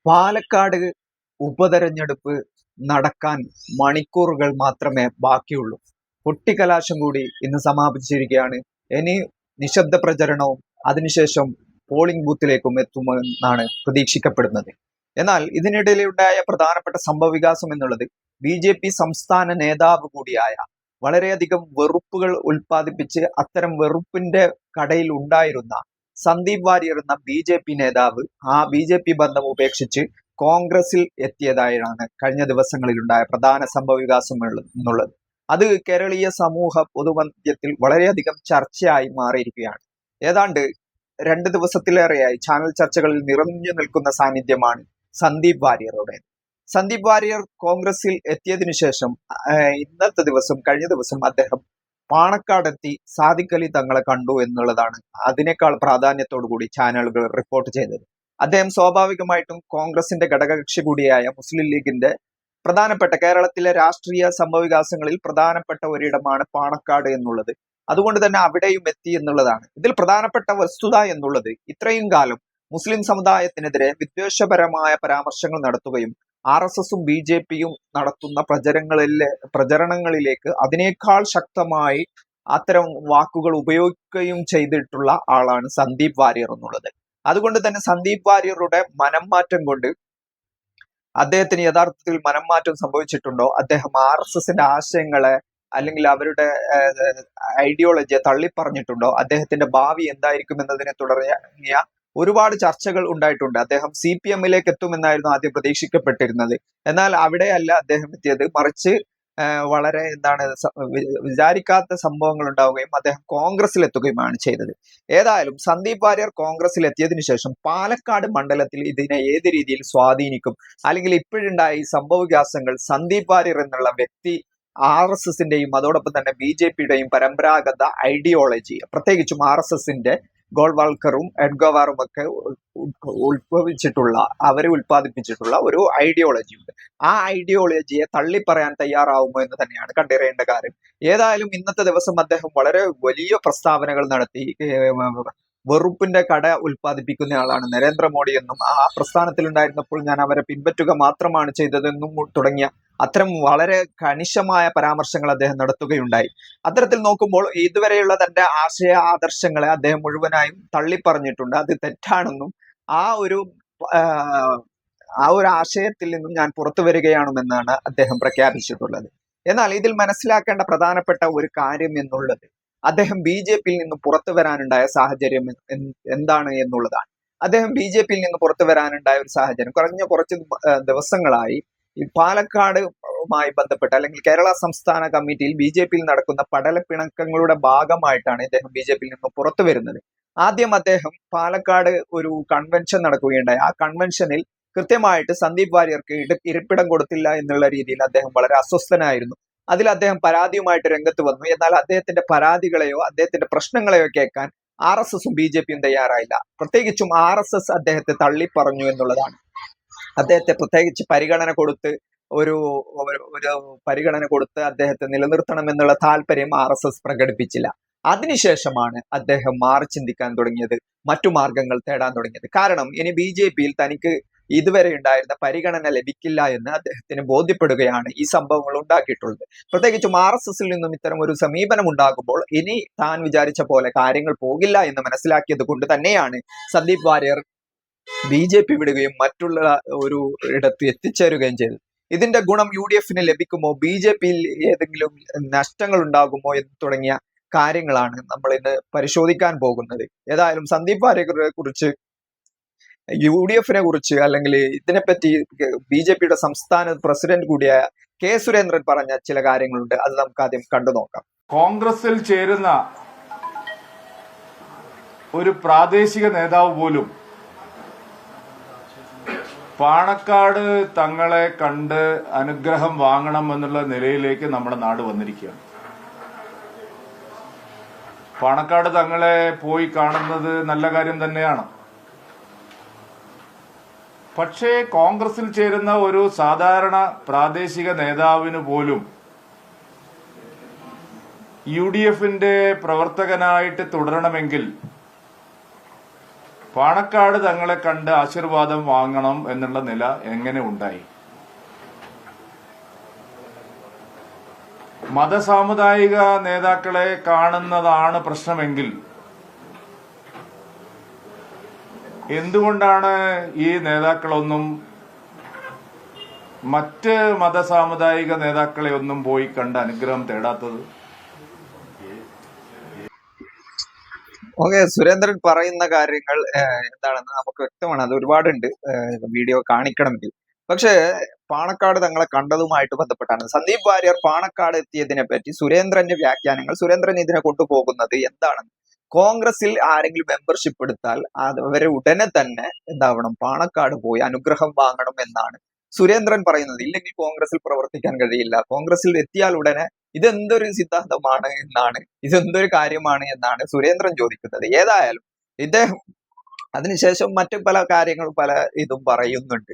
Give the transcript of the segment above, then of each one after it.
പാലക്കാട് ഉപതെരഞ്ഞെടുപ്പ് നടക്കാൻ മണിക്കൂറുകൾ മാത്രമേ ബാക്കിയുള്ളൂ. കൊട്ടിക്കലാശം കൂടി ഇന്ന് സമാപിച്ചിരിക്കുകയാണ്. ഇനി നിശബ്ദ പ്രചരണവും അതിനുശേഷം പോളിംഗ് ബൂത്തിലേക്കും എത്തുമെന്നാണ് പ്രതീക്ഷിക്കപ്പെടുന്നത്. എന്നാൽ ഇതിനിടയിലുണ്ടായ പ്രധാനപ്പെട്ട സംഭവവികാസം എന്നുള്ളത് BJP സംസ്ഥാന നേതാവ് കൂടിയായ, വളരെയധികം വെറുപ്പുകൾ ഉൽപ്പാദിപ്പിച്ച് അത്തരം വെറുപ്പിന്റെ കടയിൽ ഉണ്ടായിരുന്ന സന്ദീപ് വാര്യർ എന്ന BJP നേതാവ് ആ BJP ബന്ധം ഉപേക്ഷിച്ച് കോൺഗ്രസിൽ എത്തിയതായാണ് കഴിഞ്ഞ ദിവസങ്ങളിലുണ്ടായ പ്രധാന സംഭവവികാസം എന്നുള്ളത്. അത് കേരളീയ സമൂഹ പൊതുമധ്യത്തിൽ വളരെയധികം ചർച്ചയായി മാറിയിരിക്കുകയാണ്. ഏതാണ്ട് 2 ദിവസത്തിലേറെയായി ചാനൽ ചർച്ചകളിൽ നിറഞ്ഞു നിൽക്കുന്ന സാന്നിധ്യമാണ് സന്ദീപ് വാര്യറുടെ. സന്ദീപ് വാര്യർ കോൺഗ്രസിൽ എത്തിയതിനു ശേഷം കഴിഞ്ഞ ദിവസം അദ്ദേഹം പാണക്കാടെത്തി സാദിഖ് അലി തങ്ങളെ കണ്ടു എന്നുള്ളതാണ് അതിനേക്കാൾ പ്രാധാന്യത്തോടു കൂടി ചാനലുകൾ റിപ്പോർട്ട് ചെയ്തത്. അദ്ദേഹം സ്വാഭാവികമായിട്ടും കോൺഗ്രസിന്റെ ഘടകകക്ഷി കൂടിയായ മുസ്ലിം ലീഗിന്റെ പ്രധാനപ്പെട്ട കേരളത്തിലെ രാഷ്ട്രീയ സംഭവവികാസങ്ങളിൽ പ്രധാനപ്പെട്ട ഒരിടമാണ് പാണക്കാട് എന്നുള്ളത്. അതുകൊണ്ട് തന്നെ അവിടെയും എത്തി എന്നുള്ളതാണ് ഇതിൽ പ്രധാനപ്പെട്ട വസ്തുത എന്നുള്ളത്. ഇത്രയും കാലം മുസ്ലിം സമുദായത്തിനെതിരെ വിദ്വേഷപരമായ പരാമർശങ്ങൾ നടത്തുകയും RSSും BJPയും നടത്തുന്ന പ്രചരണങ്ങളിലേക്ക് അതിനേക്കാൾ ശക്തമായി അത്തരം വാക്കുകൾ ഉപയോഗിക്കുകയും ചെയ്തിട്ടുള്ള ആളാണ് സന്ദീപ് വാര്യർ എന്നുള്ളത്. അതുകൊണ്ട് തന്നെ സന്ദീപ് വാര്യറുടെ മനം മാറ്റം കൊണ്ട് അദ്ദേഹത്തിന് യഥാർത്ഥത്തിൽ മനം മാറ്റം സംഭവിച്ചിട്ടുണ്ടോ, അദ്ദേഹം RSSന്റെ ആശയങ്ങളെ അല്ലെങ്കിൽ അവരുടെ ഐഡിയോളജിയെ തള്ളിപ്പറഞ്ഞിട്ടുണ്ടോ, അദ്ദേഹത്തിന്റെ ഭാവി എന്തായിരിക്കും എന്നതിനെ തുടങ്ങിയ ഒരുപാട് ചർച്ചകൾ ഉണ്ടായിട്ടുണ്ട്. അദ്ദേഹം CPMലേക്ക് എത്തുമെന്നായിരുന്നു ആദ്യം പ്രതീക്ഷിക്കപ്പെട്ടിരുന്നത്. എന്നാൽ അവിടെയല്ല അദ്ദേഹം എത്തിയത്, മറിച്ച് വളരെ വിചാരിക്കാത്ത സംഭവങ്ങൾ ഉണ്ടാവുകയും അദ്ദേഹം കോൺഗ്രസിൽ എത്തുകയുമാണ് ചെയ്തത്. ഏതായാലും സന്ദീപ് വാര്യർ കോൺഗ്രസിൽ എത്തിയതിനു ശേഷം പാലക്കാട് മണ്ഡലത്തിൽ ഇതിനെ ഏത് രീതിയിൽ സ്വാധീനിക്കും, അല്ലെങ്കിൽ ഇപ്പോഴുണ്ടായ ഈ സംഭവവികാസങ്ങൾ സന്ദീപ് വാര്യർ എന്നുള്ള വ്യക്തി RSSന്റെയും അതോടൊപ്പം തന്നെ BJPയുടെയും പരമ്പരാഗത ഐഡിയോളജി, പ്രത്യേകിച്ചും RSSന്റെ ഗോൾവാൾക്കറും എഡ്ഗവാറും ഒക്കെ അവരെ ഉൽപ്പാദിപ്പിച്ചിട്ടുള്ള ഒരു ഐഡിയോളജി ഉണ്ട്. ആ ഐഡിയോളജിയെ തള്ളിപ്പറയാൻ തയ്യാറാവുമോ എന്ന് തന്നെയാണ് കണ്ടറിയേണ്ട കാര്യം. ഏതായാലും ഇന്നത്തെ ദിവസം അദ്ദേഹം വളരെ വലിയ പ്രസ്താവനകൾ നടത്തി. വെറുപ്പിന്റെ കട ഉൽപ്പാദിപ്പിക്കുന്ന ആളാണ് നരേന്ദ്രമോദി എന്നും, ആ പ്രസ്ഥാനത്തിൽ ഉണ്ടായിരുന്നപ്പോൾ ഞാൻ അവരെ പിൻപറ്റുക മാത്രമാണ് ചെയ്തതെന്നും തുടങ്ങിയ അത്തരം വളരെ കണിശമായ പരാമർശങ്ങൾ അദ്ദേഹം നടത്തുകയുണ്ടായി. അത്തരത്തിൽ നോക്കുമ്പോൾ ഇതുവരെയുള്ള തന്റെ ആദർശങ്ങളെ അദ്ദേഹം മുഴുവനായും തള്ളിപ്പറഞ്ഞിട്ടുണ്ട്. അത് തെറ്റാണെന്നും ആ ഒരു ആശയത്തിൽ നിന്നും ഞാൻ പുറത്തു വരികയാണെന്നാണ് അദ്ദേഹം പ്രഖ്യാപിച്ചിട്ടുള്ളത്. എന്നാൽ ഇതിൽ മനസ്സിലാക്കേണ്ട പ്രധാനപ്പെട്ട ഒരു കാര്യം എന്നുള്ളത് അദ്ദേഹം BJPയിൽ നിന്നും പുറത്തു വരാനുണ്ടായ സാഹചര്യം എന്താണ് എന്നുള്ളതാണ്. അദ്ദേഹം BJPയിൽ നിന്ന് പുറത്തു വരാനുണ്ടായ ഒരു സാഹചര്യം കുറച്ച് ദിവസങ്ങളായി ഈ പാലക്കാടുമായി ബന്ധപ്പെട്ട് അല്ലെങ്കിൽ കേരള സംസ്ഥാന കമ്മിറ്റിയിൽ BJPയിൽ നടക്കുന്ന പടലപ്പിണക്കങ്ങളുടെ ഭാഗമായിട്ടാണ് ഇദ്ദേഹം BJPയിൽ നിന്ന് പുറത്തു വരുന്നത്. ആദ്യം അദ്ദേഹം പാലക്കാട് ഒരു കൺവെൻഷൻ നടക്കുകയുണ്ടായി. ആ കൺവെൻഷനിൽ കൃത്യമായിട്ട് സന്ദീപ് വാര്യർക്ക് ഇരിപ്പിടം കൊടുത്തില്ല എന്നുള്ള രീതിയിൽ അദ്ദേഹം വളരെ അസ്വസ്ഥനായിരുന്നു. അതിൽ അദ്ദേഹം പരാതിയുമായിട്ട് രംഗത്ത് വന്നു. എന്നാൽ അദ്ദേഹത്തിന്റെ പരാതികളെയോ അദ്ദേഹത്തിന്റെ പ്രശ്നങ്ങളെയോ കേൾക്കാൻ RSSും BJPയും തയ്യാറായില്ല. പ്രത്യേകിച്ചും RSS അദ്ദേഹത്തെ തള്ളിപ്പറഞ്ഞു എന്നുള്ളതാണ്. അദ്ദേഹത്തെ പ്രത്യേകിച്ച് പരിഗണന കൊടുത്ത് അദ്ദേഹത്തെ നിലനിർത്തണം എന്നുള്ള താല്പര്യം RSS പ്രകടിപ്പിച്ചില്ല. അതിനുശേഷമാണ് അദ്ദേഹം മാറി ചിന്തിക്കാൻ തുടങ്ങിയത്, മറ്റു മാർഗങ്ങൾ തേടാൻ തുടങ്ങിയത്. കാരണം ഇനി BJPയിൽ തനിക്ക് ഇതുവരെ ഉണ്ടായിരുന്ന പരിഗണന ലഭിക്കില്ല എന്ന് അദ്ദേഹത്തിന് ബോധ്യപ്പെടുകയാണ് ഈ സംഭവങ്ങൾ ഉണ്ടാക്കിയിട്ടുള്ളത്. പ്രത്യേകിച്ചും RSSൽ നിന്നും ഇത്തരം ഒരു സമീപനം ഉണ്ടാകുമ്പോൾ ഇനി താൻ വിചാരിച്ച പോലെ കാര്യങ്ങൾ പോകില്ല എന്ന് മനസ്സിലാക്കിയത് കൊണ്ട് തന്നെയാണ് സന്ദീപ് വാര്യർ BJP വിടുകയും മറ്റുള്ള ഒരു ഇടത്ത് എത്തിച്ചേരുകയും ചെയ്തത്. ഇതിന്റെ ഗുണം UDFന് ലഭിക്കുമോ, BJPയിൽ ഏതെങ്കിലും നഷ്ടങ്ങൾ ഉണ്ടാകുമോ എന്ന് തുടങ്ങിയ കാര്യങ്ങളാണ് നമ്മൾ ഇന്ന് പരിശോധിക്കാൻ പോകുന്നത്. ഏതായാലും സന്ദീപ് വാര്യരെ കുറിച്ച്, UDFനെ കുറിച്ച്, അല്ലെങ്കിൽ ഇതിനെപ്പറ്റി BJPയുടെ സംസ്ഥാന പ്രസിഡന്റ് കൂടിയായ K. സുരേന്ദ്രൻ പറഞ്ഞ ചില കാര്യങ്ങളുണ്ട്. അത് നമുക്ക് ആദ്യം കണ്ടു നോക്കാം. കോൺഗ്രസിൽ ചേരുന്ന ഒരു പ്രാദേശിക നേതാവ് പോലും പാണക്കാട് തങ്ങളെ കണ്ട് അനുഗ്രഹം വാങ്ങണം എന്നുള്ള നിലയിലേക്ക് നമ്മുടെ നാട് വന്നിരിക്കുകയാണ്. പാണക്കാട് തങ്ങളെ പോയി കാണുന്നത് നല്ല കാര്യം തന്നെയാണ്. പക്ഷേ കോൺഗ്രസിൽ ചേരുന്ന ഒരു സാധാരണ പ്രാദേശിക നേതാവിന് പോലും UDFന്റെ പ്രവർത്തകനായിട്ട് തുടരണമെങ്കിൽ പാണക്കാട് തങ്ങളെ കണ്ട് ആശീർവാദം വാങ്ങണം എന്നുള്ള നില എങ്ങനെ ഉണ്ടായി? മതസാമുദായിക നേതാക്കളെ കാണുന്നതാണ് പ്രശ്നമെങ്കിൽ എന്തുകൊണ്ടാണ് ഈ നേതാക്കളൊന്നും മറ്റ് മതസാമുദായിക നേതാക്കളെ ഒന്നും പോയി കണ്ട് അനുഗ്രഹം തേടാത്തത്? ഓക്കെ, സുരേന്ദ്രൻ പറയുന്ന കാര്യങ്ങൾ എന്താണെന്ന് നമുക്ക് വ്യക്തമാണ്. അത് ഒരുപാടുണ്ട്, വീഡിയോ കാണിക്കണമെങ്കിൽ. പക്ഷേ പാണക്കാട് തങ്ങളെ കണ്ടതുമായിട്ട് ബന്ധപ്പെട്ടാണ് സന്ദീപ് വാര്യർ പാണക്കാട് എത്തിയതിനെ പറ്റി സുരേന്ദ്രന്റെ വ്യാഖ്യാനങ്ങൾ. സുരേന്ദ്രൻ ഇതിനെ കൊണ്ടുപോകുന്നത് എന്താണെന്ന്, കോൺഗ്രസിൽ ആരെങ്കിലും മെമ്പർഷിപ്പ് എടുത്താൽ അവരെ ഉടനെ തന്നെ എന്താവണം, പാണക്കാട് പോയി അനുഗ്രഹം വാങ്ങണം എന്നാണ് സുരേന്ദ്രൻ പറയുന്നത്. ഇല്ലെങ്കിൽ കോൺഗ്രസിൽ പ്രവർത്തിക്കാൻ കഴിയില്ല. കോൺഗ്രസിൽ എത്തിയാൽ ഉടനെ ഇതെന്തൊരു സിദ്ധാന്തമാണ് എന്നാണ്, ഇതെന്തൊരു കാര്യമാണ് എന്നാണ് സുരേന്ദ്രൻ ചോദിക്കുന്നത്. ഏതായാലും ഇദ്ദേഹം അതിനുശേഷം മറ്റു പല കാര്യങ്ങളും പല ഇതും പറയുന്നുണ്ട്.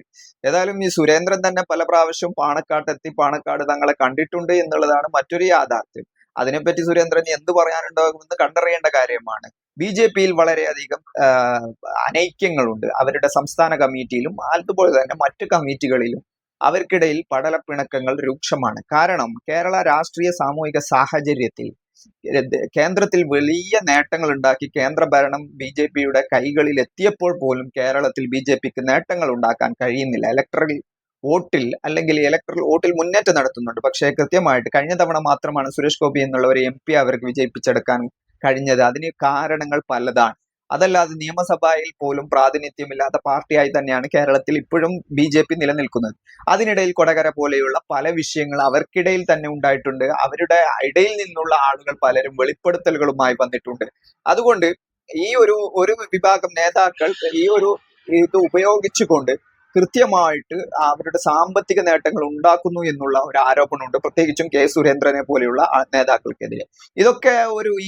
ഏതായാലും ഈ സുരേന്ദ്രൻ തന്നെ പല പ്രാവശ്യം പാണക്കാട്ടെത്തി പാണക്കാട് തങ്ങളെ കണ്ടിട്ടുണ്ട് എന്നുള്ളതാണ് മറ്റൊരു യാഥാർത്ഥ്യം. അതിനെപ്പറ്റി സുരേന്ദ്രൻ എന്ത് പറയാനുണ്ടാകുമെന്ന് കണ്ടറിയേണ്ട കാര്യമാണ്. BJP-യിൽ വളരെയധികം അനൈക്യങ്ങളുണ്ട്. അവരുടെ സംസ്ഥാന കമ്മിറ്റിയിലും അതുപോലെ തന്നെ മറ്റു കമ്മിറ്റികളിലും അവർക്കിടയിൽ പടലപ്പിണക്കങ്ങൾ രൂക്ഷമാണ്. കാരണം കേരള രാഷ്ട്രീയ സാമൂഹിക സാഹചര്യത്തിൽ കേന്ദ്രത്തിൽ വലിയ നേട്ടങ്ങൾ ഉണ്ടാക്കി കേന്ദ്ര ഭരണം BJP-യുടെ കൈകളിൽ എത്തിയപ്പോൾ പോലും കേരളത്തിൽ BJP-ക്ക് നേട്ടങ്ങൾ ഉണ്ടാക്കാൻ കഴിയുന്നില്ല. ഇലക്ട്രൽ വോട്ടിൽ മുന്നേറ്റം നടത്തുന്നുണ്ട്. പക്ഷേ കൃത്യമായിട്ട് കഴിഞ്ഞ തവണ മാത്രമാണ് സുരേഷ് ഗോപി എന്നുള്ള ഒരു MP അവർക്ക് വിജയിപ്പിച്ചെടുക്കാൻ കഴിഞ്ഞത്. അതിന് കാരണങ്ങൾ പലതാണ്. അതല്ലാതെ നിയമസഭയിൽ പോലും പ്രാതിനിധ്യമില്ലാത്ത പാർട്ടിയായി തന്നെയാണ് കേരളത്തിൽ ഇപ്പോഴും BJP നിലനിൽക്കുന്നത്. അതിനിടയിൽ കൊടകര പോലെയുള്ള പല വിഷയങ്ങൾ അവർക്കിടയിൽ തന്നെ ഉണ്ടായിട്ടുണ്ട്. അവരുടെ ഇടയിൽ നിന്നുള്ള ആളുകൾ പലരും വെളിപ്പെടുത്തലുകളുമായി വന്നിട്ടുണ്ട്. അതുകൊണ്ട് ഈ ഒരു വിഭാഗം നേതാക്കൾ ഇത് ഉപയോഗിച്ചുകൊണ്ട് കൃത്യമായിട്ട് അവരുടെ സാമ്പത്തിക നേട്ടങ്ങൾ ഉണ്ടാക്കുന്നു എന്നുള്ള ഒരു ആരോപണമുണ്ട്, പ്രത്യേകിച്ചും K. സുരേന്ദ്രനെ പോലെയുള്ള നേതാക്കൾക്കെതിരെ. ഇതൊക്കെ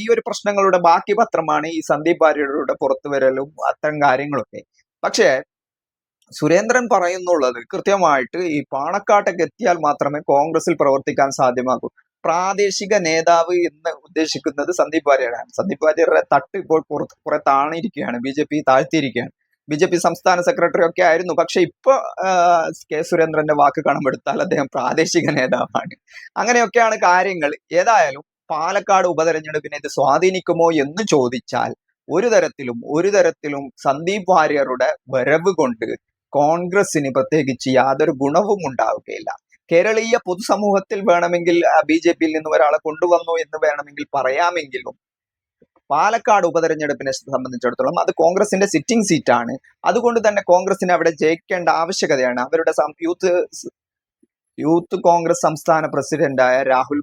ഈ ഒരു പ്രശ്നങ്ങളുടെ ബാക്കി പത്രമാണ് ഈ സന്ദീപ് വാര്യരുടെ പുറത്തുവരലും അത്തരം കാര്യങ്ങളൊക്കെ. പക്ഷേ സുരേന്ദ്രൻ പറയുന്നുള്ളത് കൃത്യമായിട്ട് ഈ പാണക്കാട്ടേക്ക് എത്തിയാൽ മാത്രമേ കോൺഗ്രസിൽ പ്രവർത്തിക്കാൻ സാധ്യമാകൂ. പ്രാദേശിക നേതാവ് എന്ന് ഉദ്ദേശിക്കുന്നത് സന്ദീപ് വാര്യരാണ്. സന്ദീപ് വാര്യരുടെ തട്ട് ഇപ്പോൾ കുറെ താണിരിക്കുകയാണ്, BJP താഴ്ത്തിയിരിക്കുകയാണ്. BJP സംസ്ഥാന സെക്രട്ടറി ഒക്കെ ആയിരുന്നു. പക്ഷെ ഇപ്പൊ K. സുരേന്ദ്രന്റെ വാക്ക് കടമെടുത്താൽ അദ്ദേഹം പ്രാദേശിക നേതാവാണ്. അങ്ങനെയൊക്കെയാണ് കാര്യങ്ങൾ. ഏതായാലും പാലക്കാട് ഉപതെരഞ്ഞെടുപ്പിനെ ഇത് സ്വാധീനിക്കുമോ എന്ന് ചോദിച്ചാൽ ഒരു തരത്തിലും സന്ദീപ് വാര്യരുടെ വരവ് കൊണ്ട് കോൺഗ്രസിന് പ്രത്യേകിച്ച് യാതൊരു ഗുണവും ഉണ്ടാവുകയില്ല. കേരളീയ പൊതുസമൂഹത്തിൽ വേണമെങ്കിൽ BJP-യിൽ നിന്ന് ഒരാളെ കൊണ്ടുവന്നു എന്ന് വേണമെങ്കിൽ പറയാമെങ്കിലും പാലക്കാട് ഉപതെരഞ്ഞെടുപ്പിനെ സംബന്ധിച്ചിടത്തോളം അത് കോൺഗ്രസിന്റെ സിറ്റിംഗ് സീറ്റാണ്. അതുകൊണ്ട് തന്നെ കോൺഗ്രസിന് അവിടെ ജയിക്കേണ്ട ആവശ്യകതയാണ്. അവരുടെ യൂത്ത് കോൺഗ്രസ് സംസ്ഥാന പ്രസിഡന്റായ രാഹുൽ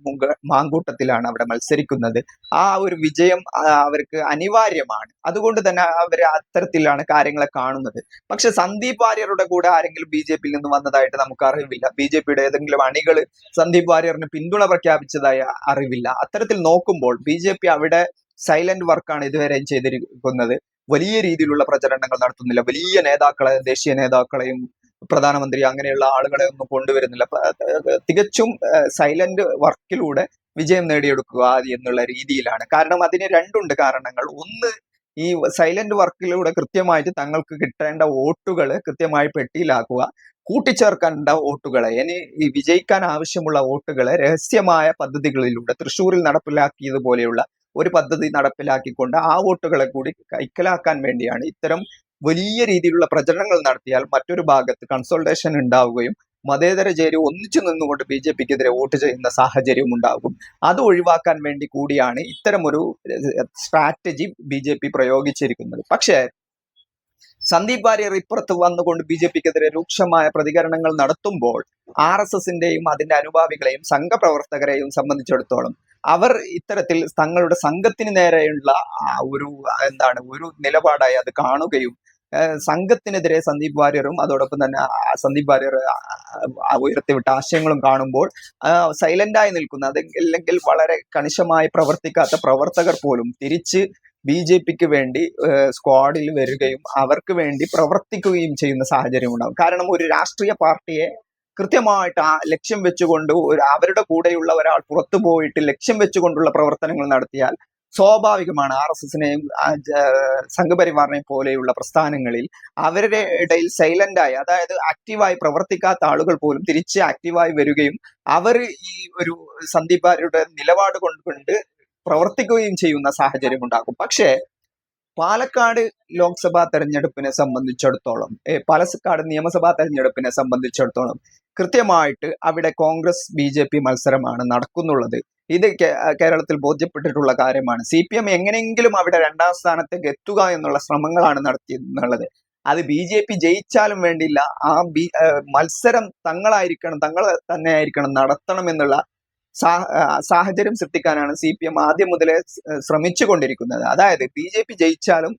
മാങ്കൂട്ടത്തിലാണ് അവിടെ മത്സരിക്കുന്നത്. ആ ഒരു വിജയം അവർക്ക് അനിവാര്യമാണ്. അതുകൊണ്ട് തന്നെ അവർ അത്തരത്തിലാണ് കാര്യങ്ങളെ കാണുന്നത്. പക്ഷെ സന്ദീപ് വാര്യരുടെ കൂടെ ആരെങ്കിലും BJP-യിൽ നിന്ന് വന്നതായിട്ട് നമുക്ക് അറിവില്ല. BJP-യുടെ ഏതെങ്കിലും അണികൾ സന്ദീപ് വാര്യറിന് പിന്തുണ പ്രഖ്യാപിച്ചതായി അറിവില്ല. അത്തരത്തിൽ നോക്കുമ്പോൾ BJP അവിടെ സൈലന്റ് വർക്കാണ് ഇതുവരെയും ചെയ്തിരിക്കുന്നത്. വലിയ രീതിയിലുള്ള പ്രചരണങ്ങൾ നടത്തുന്നില്ല. വലിയ നേതാക്കളെ, ദേശീയ നേതാക്കളെയും പ്രധാനമന്ത്രി അങ്ങനെയുള്ള ആളുകളെ ഒന്നും കൊണ്ടുവരുന്നില്ല. തികച്ചും സൈലന്റ് വർക്കിലൂടെ വിജയം നേടിയെടുക്കുക എന്നുള്ള രീതിയിലാണ്. കാരണം അതിന് രണ്ടുണ്ട് കാരണങ്ങൾ. ഒന്ന്, ഈ സൈലന്റ് വർക്കിലൂടെ കൃത്യമായിട്ട് തങ്ങൾക്ക് കിട്ടേണ്ട വോട്ടുകൾ കൃത്യമായി പെട്ടിയിലാക്കുക, കൂട്ടിച്ചേർക്കേണ്ട വോട്ടുകളെ, ഈ വിജയിക്കാൻ ആവശ്യമുള്ള വോട്ടുകളെ രഹസ്യമായ പദ്ധതികളിലൂടെ തൃശ്ശൂരിൽ നടപ്പിലാക്കിയതുപോലെയുള്ള ഒരു പദ്ധതി നടപ്പിലാക്കിക്കൊണ്ട് ആ വോട്ടുകളെ കൂടി കൈക്കലാക്കാൻ വേണ്ടിയാണ് ഇത്തരം വലിയ രീതിയിലുള്ള പ്രചരണങ്ങൾ നടത്തിയാൽ മറ്റൊരു ഭാഗത്ത് കൺസോൾട്ടേഷൻ ഉണ്ടാവുകയും മതേതര ചേരി ഒന്നിച്ചു നിന്നുകൊണ്ട് BJP-ക്കെതിരെ വോട്ട് ചെയ്യുന്ന സാഹചര്യം ഉണ്ടാകും. അത് ഒഴിവാക്കാൻ വേണ്ടി കൂടിയാണ് ഇത്തരമൊരു സ്ട്രാറ്റജി BJP പ്രയോഗിച്ചിരിക്കുന്നത്. പക്ഷേ സന്ദീപ് വാര്യർ ഇപ്പുറത്ത് വന്നുകൊണ്ട് BJP-ക്കെതിരെ രൂക്ഷമായ പ്രതികരണങ്ങൾ നടത്തുമ്പോൾ RSS-ന്റെയും അതിന്റെ അനുഭാവികളെയും സംഘപ്രവർത്തകരെയും സംബന്ധിച്ചിടത്തോളം അവർ ഇത്തരത്തിൽ തങ്ങളുടെ സംഘത്തിന് നേരെയുള്ള ഒരു നിലപാടായി അത് കാണുകയും സംഘത്തിനെതിരെ സന്ദീപ് വാര്യറും അതോടൊപ്പം തന്നെ സന്ദീപ് വാര്യർ ഉയർത്തിവിട്ട ആശയങ്ങളും കാണുമ്പോൾ സൈലന്റായി നിൽക്കുന്ന, അല്ലെങ്കിൽ വളരെ കണിശമായി പ്രവർത്തിക്കാത്ത പ്രവർത്തകർ പോലും തിരിച്ച് BJP-ക്ക് വേണ്ടി സ്ക്വാഡിൽ വരികയും അവർക്ക് വേണ്ടി പ്രവർത്തിക്കുകയും ചെയ്യുന്ന സാഹചര്യം ഉണ്ടാകും. കാരണം ഒരു രാഷ്ട്രീയ പാർട്ടിയെ കൃത്യമായിട്ട് ആ ലക്ഷ്യം വെച്ചുകൊണ്ട് അവരുടെ കൂടെയുള്ള ഒരാൾ പുറത്തു പോയിട്ട് ലക്ഷ്യം വെച്ചുകൊണ്ടുള്ള പ്രവർത്തനങ്ങൾ നടത്തിയാൽ സ്വാഭാവികമാണ്. RSSനെയും സംഘപരിവാറിനെയും പോലെയുള്ള പ്രസ്ഥാനങ്ങളിൽ അവരുടെ ഇടയിൽ സൈലന്റായി, അതായത് ആക്റ്റീവായി പ്രവർത്തിക്കാത്ത ആളുകൾ പോലും തിരിച്ച് ആക്റ്റീവായി വരികയും അവർ ഈ ഒരു സന്ദീപ് വാര്യരുടെ നിലപാട് കൊണ്ട് പ്രവർത്തിക്കുകയും ചെയ്യുന്ന സാഹചര്യം ഉണ്ടാകും. പക്ഷേ പാലക്കാട് ലോക്സഭാ തെരഞ്ഞെടുപ്പിനെ സംബന്ധിച്ചിടത്തോളം, പാലക്കാട് നിയമസഭാ തെരഞ്ഞെടുപ്പിനെ സംബന്ധിച്ചിടത്തോളം കൃത്യമായിട്ട് അവിടെ കോൺഗ്രസ് BJP മത്സരമാണ് നടക്കുന്നുള്ളത്. ഇത് കേരളത്തിൽ ബോധ്യപ്പെട്ടിട്ടുള്ള കാര്യമാണ്. CPM എങ്ങനെയെങ്കിലും അവിടെ 2ാം സ്ഥാനത്തേക്ക് എത്തുക എന്നുള്ള ശ്രമങ്ങളാണ് നടത്തിയെന്നുള്ളത്. അത് BJP ജയിച്ചാലും വേണ്ടില്ല, ആ മത്സരം തങ്ങൾ തന്നെ ആയിരിക്കണം നടത്തണം എന്നുള്ള സാഹചര്യം സൃഷ്ടിക്കാനാണ് CPM ആദ്യം മുതലേ ശ്രമിച്ചു കൊണ്ടിരിക്കുന്നത്. അതായത് BJP ജയിച്ചാലും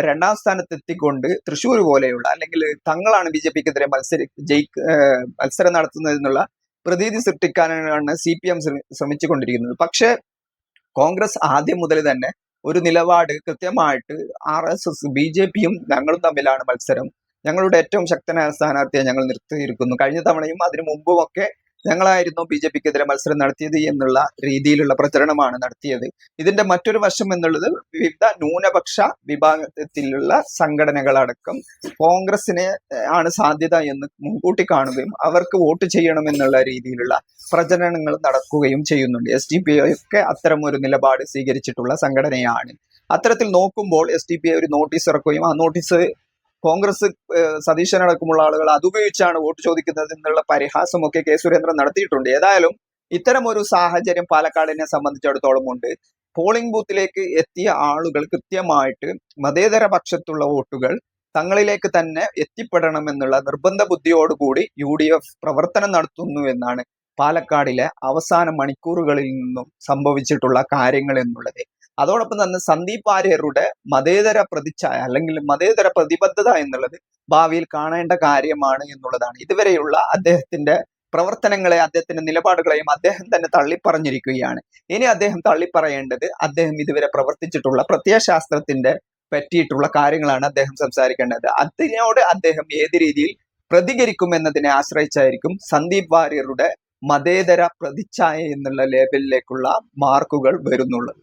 2ാം സ്ഥാനത്ത് എത്തിക്കൊണ്ട് തൃശ്ശൂർ പോലെയുള്ള, അല്ലെങ്കിൽ തങ്ങളാണ് BJPക്കെതിരെ മത്സരം നടത്തുന്നത് എന്നുള്ള പ്രതീതി സൃഷ്ടിക്കാനാണ് CPM ശ്രമിച്ചുകൊണ്ടിരിക്കുന്നത്. പക്ഷേ കോൺഗ്രസ് ആദ്യം മുതൽ തന്നെ ഒരു നിലപാട് കൃത്യമായിട്ട് RSS BJPയും ഞങ്ങളും തമ്മിലാണ് മത്സരം, ഞങ്ങളുടെ ഏറ്റവും ശക്തനായ സ്ഥാനാർത്ഥിയെ ഞങ്ങൾ നിർത്തിയിരിക്കുന്നു, കഴിഞ്ഞ തവണയും അതിനു മുമ്പുമൊക്കെ ഞങ്ങളായിരുന്നു BJPക്കെതിരെ മത്സരം നടത്തിയത് എന്നുള്ള രീതിയിലുള്ള പ്രചരണമാണ് നടത്തിയത്. ഇതിന്റെ മറ്റൊരു വശം എന്നുള്ളത് വിവിധ ന്യൂനപക്ഷ വിഭാഗത്തിലുള്ള സംഘടനകളടക്കം കോൺഗ്രസിനെ ആണ് സാധ്യത എന്ന് മുൻകൂട്ടി കാണുകയും അവർക്ക് വോട്ട് ചെയ്യണമെന്നുള്ള രീതിയിലുള്ള പ്രചരണങ്ങൾ നടക്കുകയും ചെയ്യുന്നുണ്ട്. SDPI ഒക്കെ അത്തരം ഒരു നിലപാട് സ്വീകരിച്ചിട്ടുള്ള സംഘടനയാണ്. അത്തരത്തിൽ നോക്കുമ്പോൾ SDPI ഒരു നോട്ടീസ് ഇറക്കുകയും ആ നോട്ടീസ് കോൺഗ്രസ് സതീശനടക്കമുള്ള ആളുകൾ അതുപയോഗിച്ചാണ് വോട്ട് ചോദിക്കുന്നത് എന്നുള്ള പരിഹാസമൊക്കെ കെ സുരേന്ദ്രൻ നടത്തിയിട്ടുണ്ട്. ഏതായാലും ഇത്തരം ഒരു സാഹചര്യം പാലക്കാടിനെ സംബന്ധിച്ചിടത്തോളം ഉണ്ട്. പോളിംഗ് ബൂത്തിലേക്ക് എത്തിയ ആളുകൾ കൃത്യമായിട്ട് മതേതര പക്ഷത്തുള്ള വോട്ടുകൾ തങ്ങളിലേക്ക് തന്നെ എത്തിപ്പെടണമെന്നുള്ള നിർബന്ധ ബുദ്ധിയോടുകൂടി UDF പ്രവർത്തനം നടത്തുന്നു എന്നാണ് പാലക്കാടിലെ അവസാന മണിക്കൂറുകളിൽ നിന്നും സംഭവിച്ചിട്ടുള്ള കാര്യങ്ങൾ എന്നുള്ളത്. അതോടൊപ്പം തന്നെ സന്ദീപ് വാര്യരുടെ മതേതര പ്രതിച്ഛായ അല്ലെങ്കിൽ മതേതര പ്രതിബദ്ധത എന്നുള്ളത് ഭാവിയിൽ കാണേണ്ട കാര്യമാണ് എന്നുള്ളതാണ്. ഇതുവരെയുള്ള അദ്ദേഹത്തിന്റെ പ്രവർത്തനങ്ങളെ, അദ്ദേഹത്തിന്റെ നിലപാടുകളെയും അദ്ദേഹം തന്നെ തള്ളിപ്പറഞ്ഞിരിക്കുകയാണ്. ഇനി അദ്ദേഹം തള്ളിപ്പറയേണ്ടത് അദ്ദേഹം ഇതുവരെ പ്രവർത്തിച്ചിട്ടുള്ള പ്രത്യയശാസ്ത്രത്തിന്റെ പറ്റിയിട്ടുള്ള കാര്യങ്ങളാണ് അദ്ദേഹം സംസാരിക്കേണ്ടത്. അതിനോട് അദ്ദേഹം ഏത് രീതിയിൽ പ്രതികരിക്കുമെന്നതിനെ ആശ്രയിച്ചായിരിക്കും സന്ദീപ് വാര്യരുടെ മതേതര പ്രതിച്ഛായ എന്നുള്ള ലേബലിലേക്കുള്ള മാർക്കുകൾ വരുന്നുള്ളത്.